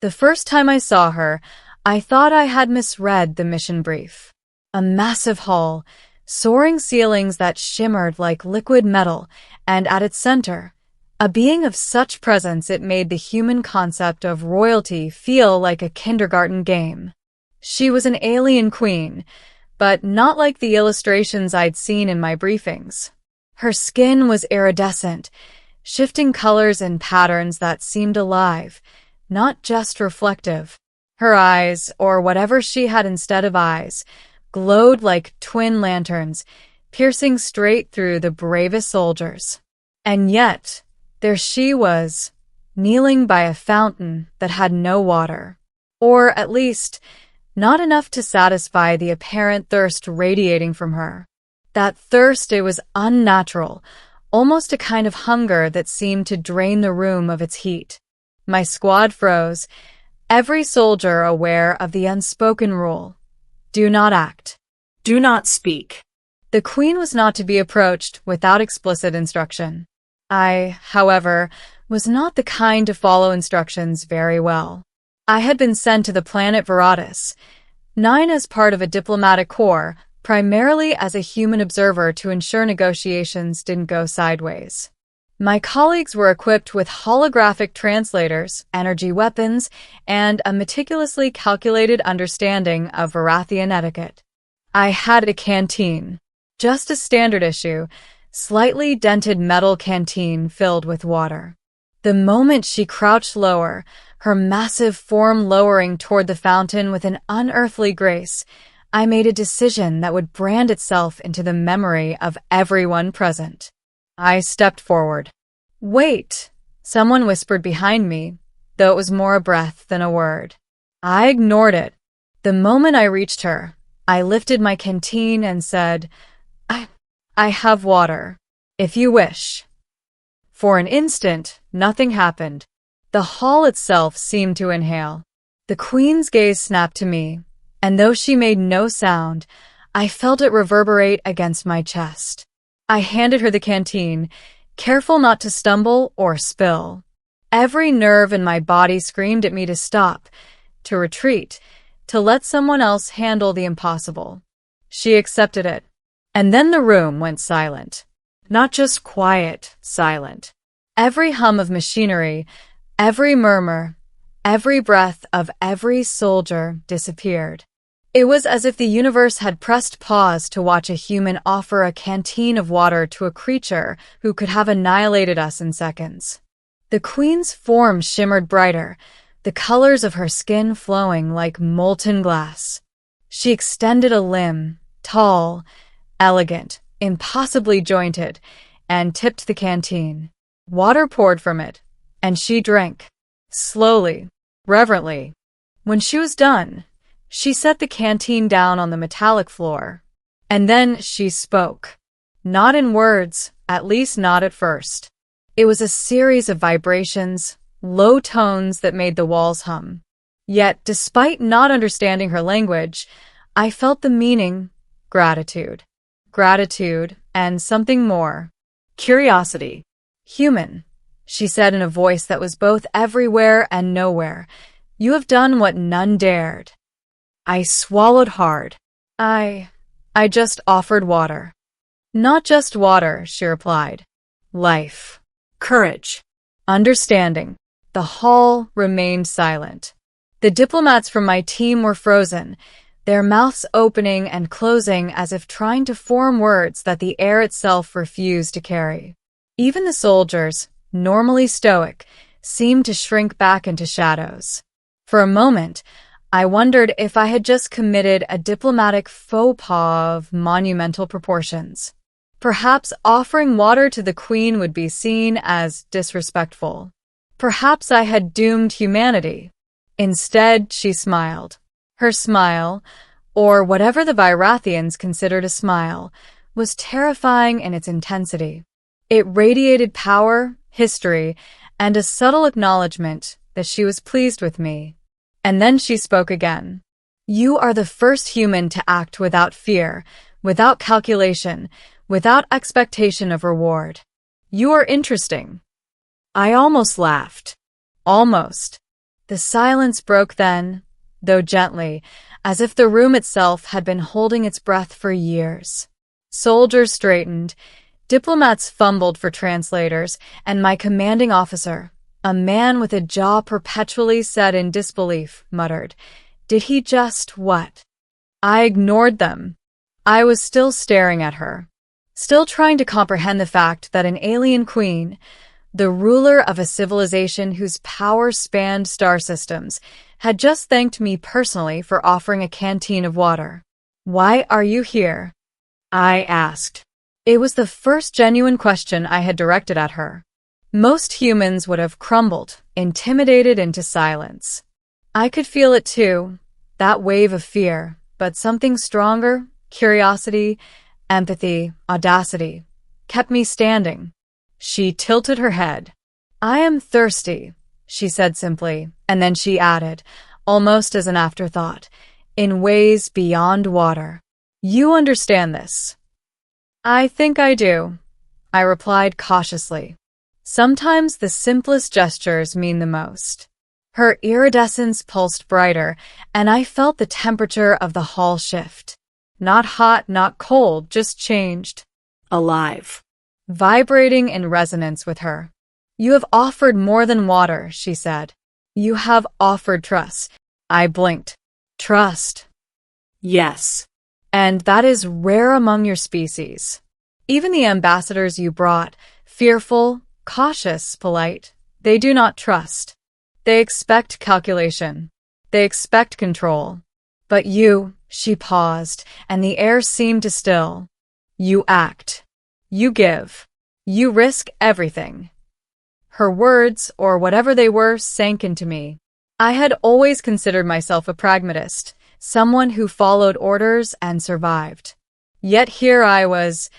The first time I saw her, I thought I had misread the mission brief. A massive hall, soaring ceilings that shimmered like liquid metal, and at its center, a being of such presence it made the human concept of royalty feel like a kindergarten game. She was an alien queen, but not like the illustrations I'd seen in my briefings. Her skin was iridescent, shifting colors and patterns that seemed alive, not just reflective. Her eyes, or whatever she had instead of eyes, glowed like twin lanterns, piercing straight through the bravest soldiers. And yet, there she was, kneeling by a fountain that had no water. Or, at least, not enough to satisfy the apparent thirst radiating from her. That thirst, it was unnatural, almost a kind of hunger that seemed to drain the room of its heat. My squad froze, every soldier aware of the unspoken rule. Do not act. Do not speak. The queen was not to be approached without explicit instruction. I, however, was not the kind to follow instructions very well. I had been sent to the planet Veratus, 9 as part of a diplomatic corps, primarily as a human observer to ensure negotiations didn't go sideways. My colleagues were equipped with holographic translators, energy weapons, and a meticulously calculated understanding of Varathian etiquette. I had a canteen, just a standard issue, slightly dented metal canteen filled with water. The moment she crouched lower, her massive form lowering toward the fountain with an unearthly grace, I made a decision that would brand itself into the memory of everyone present. I stepped forward. Wait, someone whispered behind me, though it was more a breath than a word. I ignored it. The moment I reached her, I lifted my canteen and said, I have water, if you wish. For an instant, nothing happened. The hall itself seemed to inhale. The queen's gaze snapped to me, and though she made no sound, I felt it reverberate against my chest. I handed her the canteen, careful not to stumble or spill. Every nerve in my body screamed at me to stop, to retreat, to let someone else handle the impossible. She accepted it. And then the room went silent. Not just quiet, silent. Every hum of machinery, every murmur, every breath of every soldier disappeared. It was as if the universe had pressed pause to watch a human offer a canteen of water to a creature who could have annihilated us in seconds. The queen's form shimmered brighter, the colors of her skin flowing like molten glass. She extended a limb, tall, elegant, impossibly jointed, and tipped the canteen. Water poured from it, and she drank. Slowly, reverently. When she was done, she set the canteen down on the metallic floor. And then she spoke. Not in words, at least not at first. It was a series of vibrations, low tones that made the walls hum. Yet, despite not understanding her language, I felt the meaning, gratitude. Gratitude, and something more. Curiosity. Human, she said in a voice that was both everywhere and nowhere. You have done what none dared. I swallowed hard. I just offered water. Not just water, she replied. Life. Courage. Understanding. The hall remained silent. The diplomats from my team were frozen, their mouths opening and closing as if trying to form words that the air itself refused to carry. Even the soldiers, normally stoic, seemed to shrink back into shadows. For a moment, I wondered if I had just committed a diplomatic faux pas of monumental proportions. Perhaps offering water to the queen would be seen as disrespectful. Perhaps I had doomed humanity. Instead, she smiled. Her smile, or whatever the Varathians considered a smile, was terrifying in its intensity. It radiated power, history, and a subtle acknowledgement that she was pleased with me. And then she spoke again. You are the first human to act without fear, without calculation, without expectation of reward. You are interesting. I almost laughed. Almost. The silence broke then, though gently, as if the room itself had been holding its breath for years. Soldiers straightened, diplomats fumbled for translators, and my commanding officer, a man with a jaw perpetually set in disbelief, muttered, "Did he just what?" I ignored them. I was still staring at her, still trying to comprehend the fact that an alien queen, the ruler of a civilization whose power spanned star systems, had just thanked me personally for offering a canteen of water. "Why are you here?" I asked. It was the first genuine question I had directed at her. Most humans would have crumbled, intimidated into silence. I could feel it too, that wave of fear, but something stronger, curiosity, empathy, audacity, kept me standing. She tilted her head. "I am thirsty," she said simply, and then she added, almost as an afterthought, "in ways beyond water. You understand this." "I think I do," I replied cautiously. Sometimes the simplest gestures mean the most. Her iridescence pulsed brighter, and I felt the temperature of the hall shift. Not hot, not cold, just changed. Alive. Vibrating in resonance with her. "You have offered more than water," she said. "You have offered trust." I blinked. "Trust?" Yes. "And that is rare among your species. Even the ambassadors you brought, fearful, cautious, polite, they do not trust. They expect calculation. They expect control. But you," she paused, and the air seemed to still. "You act. You give. You risk everything." Her words, or whatever they were, sank into me. I had always considered myself a pragmatist, someone who followed orders and survived. Yet here I was,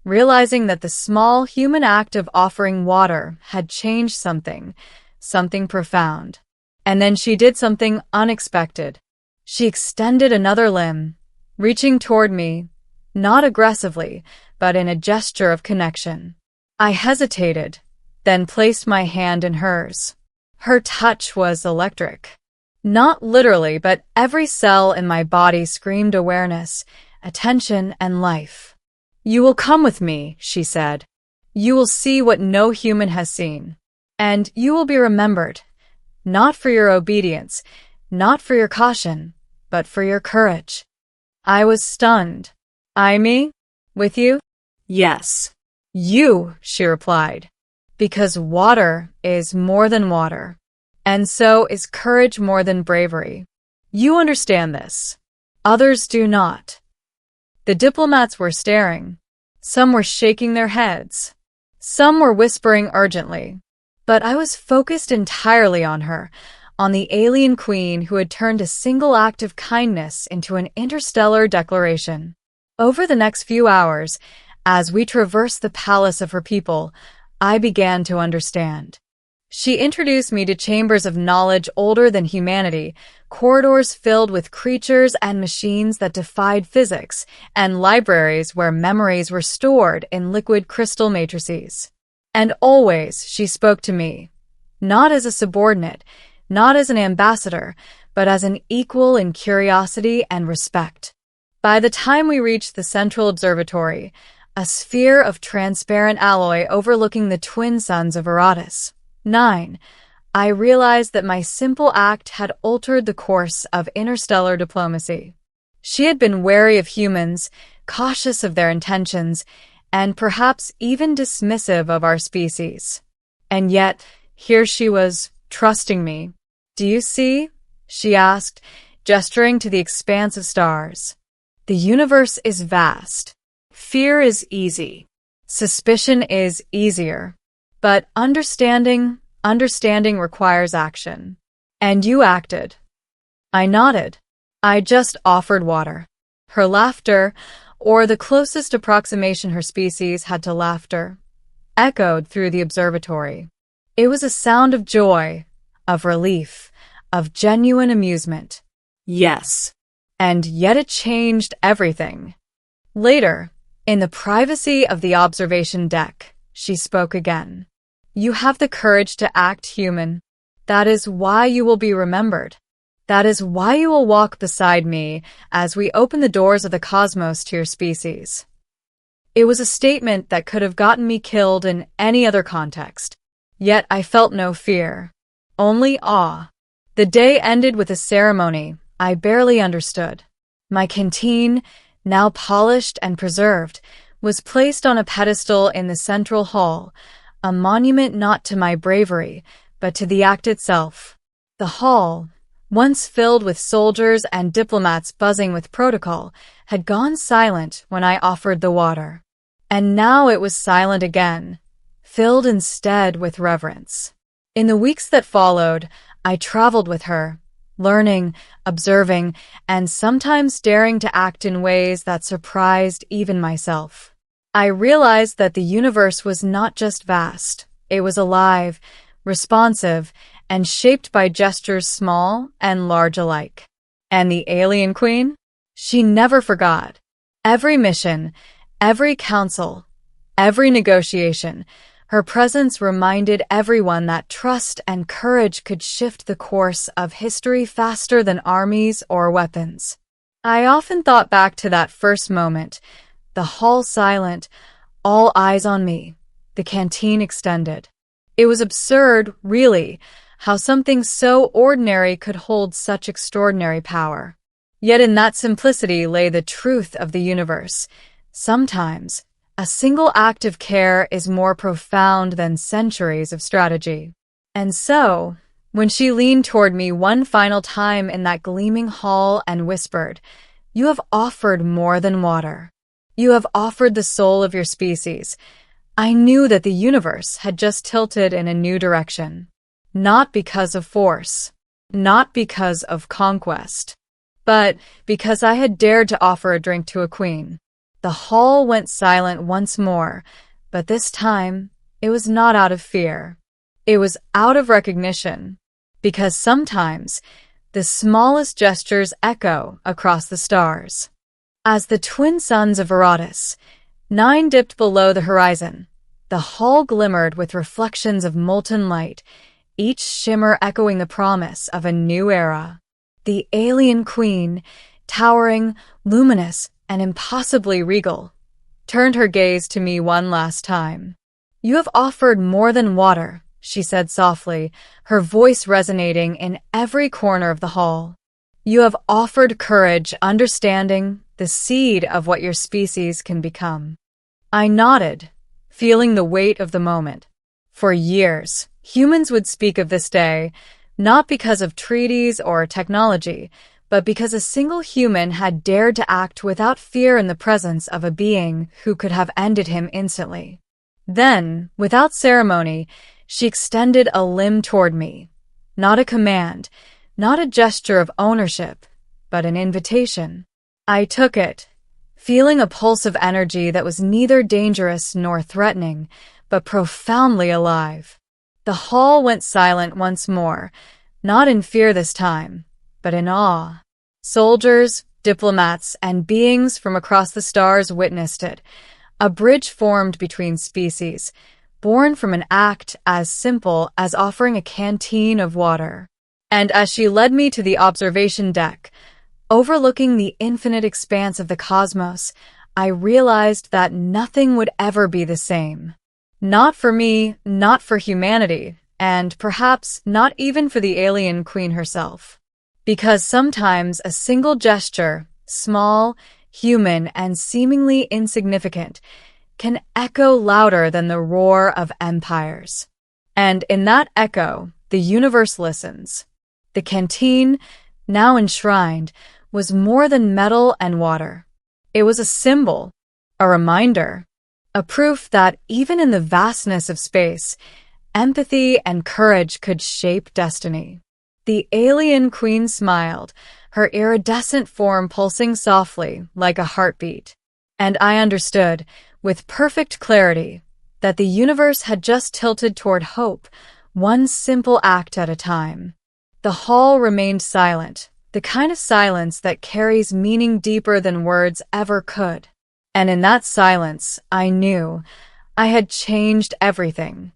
realizing that the small human act of offering water had changed something profound. And then she did something unexpected. She extended another limb, reaching toward me, not aggressively, but in a gesture of connection. I hesitated, then placed my hand in hers. Her touch was electric. Not literally, but every cell in my body screamed awareness, attention, and life. "You will come with me," she said. "You will see what no human has seen. And you will be remembered, not for your obedience, not for your caution, but for your courage." I was stunned. "I me? With you?" Yes. "You," she replied. "Because water is more than water. And so is courage more than bravery. You understand this. Others do not." The diplomats were staring. Some were shaking their heads. Some were whispering urgently. But I was focused entirely on her, on the alien queen who had turned a single act of kindness into an interstellar declaration. Over the next few hours, as we traversed the palace of her people, I began to understand. She introduced me to chambers of knowledge older than humanity, corridors filled with creatures and machines that defied physics, and libraries where memories were stored in liquid crystal matrices. And always she spoke to me, not as a subordinate, not as an ambassador, but as an equal in curiosity and respect. By the time we reached the central observatory, a sphere of transparent alloy overlooking the twin suns of Aratus, 9, I realized that my simple act had altered the course of interstellar diplomacy. She had been wary of humans, cautious of their intentions, and perhaps even dismissive of our species. And yet, here she was, trusting me. "Do you see?" she asked, gesturing to the expanse of stars. "The universe is vast. Fear is easy. Suspicion is easier. But understanding requires action. And you acted." I nodded. "I just offered water." Her laughter, or the closest approximation her species had to laughter, echoed through the observatory. It was a sound of joy, of relief, of genuine amusement. Yes. And yet it changed everything. Later, in the privacy of the observation deck, she spoke again. "You have the courage to act human. That is why you will be remembered. That is why you will walk beside me as we open the doors of the cosmos to your species." It was a statement that could have gotten me killed in any other context. Yet I felt no fear, only awe. The day ended with a ceremony I barely understood. My canteen, now polished and preserved, was placed on a pedestal in the central hall, a monument not to my bravery, but to the act itself. The hall, once filled with soldiers and diplomats buzzing with protocol, had gone silent when I offered the water. And now it was silent again, filled instead with reverence. In the weeks that followed, I traveled with her, learning, observing, and sometimes daring to act in ways that surprised even myself. I realized that the universe was not just vast, it was alive, responsive, and shaped by gestures small and large alike. And the alien queen? She never forgot. Every mission, every council, every negotiation, her presence reminded everyone that trust and courage could shift the course of history faster than armies or weapons. I often thought back to that first moment, the hall silent, all eyes on me, the canteen extended. It was absurd, really, how something so ordinary could hold such extraordinary power. Yet in that simplicity lay the truth of the universe. Sometimes, a single act of care is more profound than centuries of strategy. And so, when she leaned toward me one final time in that gleaming hall and whispered, "You have offered more than water. You have offered the soul of your species," I knew that the universe had just tilted in a new direction. Not because of force, not because of conquest, but because I had dared to offer a drink to a queen. The hall went silent once more, but this time it was not out of fear. It was out of recognition, because sometimes the smallest gestures echo across the stars. As the twin suns of Veratus, 9 dipped below the horizon, the hall glimmered with reflections of molten light, each shimmer echoing the promise of a new era. The alien queen, towering, luminous, and impossibly regal, turned her gaze to me one last time. "You have offered more than water," she said softly, her voice resonating in every corner of the hall. "You have offered courage, understanding, the seed of what your species can become." I nodded, feeling the weight of the moment. For years, humans would speak of this day, not because of treaties or technology, but because a single human had dared to act without fear in the presence of a being who could have ended him instantly. Then, without ceremony, she extended a limb toward me. Not a command, not a gesture of ownership, but an invitation. I took it, feeling a pulse of energy that was neither dangerous nor threatening, but profoundly alive. The hall went silent once more, not in fear this time, but in awe. Soldiers, diplomats, and beings from across the stars witnessed it, a bridge formed between species, born from an act as simple as offering a canteen of water. And as she led me to the observation deck, overlooking the infinite expanse of the cosmos, I realized that nothing would ever be the same. Not for me, not for humanity, and perhaps not even for the alien queen herself. Because sometimes a single gesture, small, human, and seemingly insignificant, can echo louder than the roar of empires. And in that echo, the universe listens. The canteen, now enshrined, was more than metal and water. It was a symbol, a reminder, a proof that even in the vastness of space, empathy and courage could shape destiny. The alien queen smiled, her iridescent form pulsing softly like a heartbeat. And I understood, with perfect clarity, that the universe had just tilted toward hope, one simple act at a time. The hall remained silent, the kind of silence that carries meaning deeper than words ever could. And in that silence, I knew I had changed everything.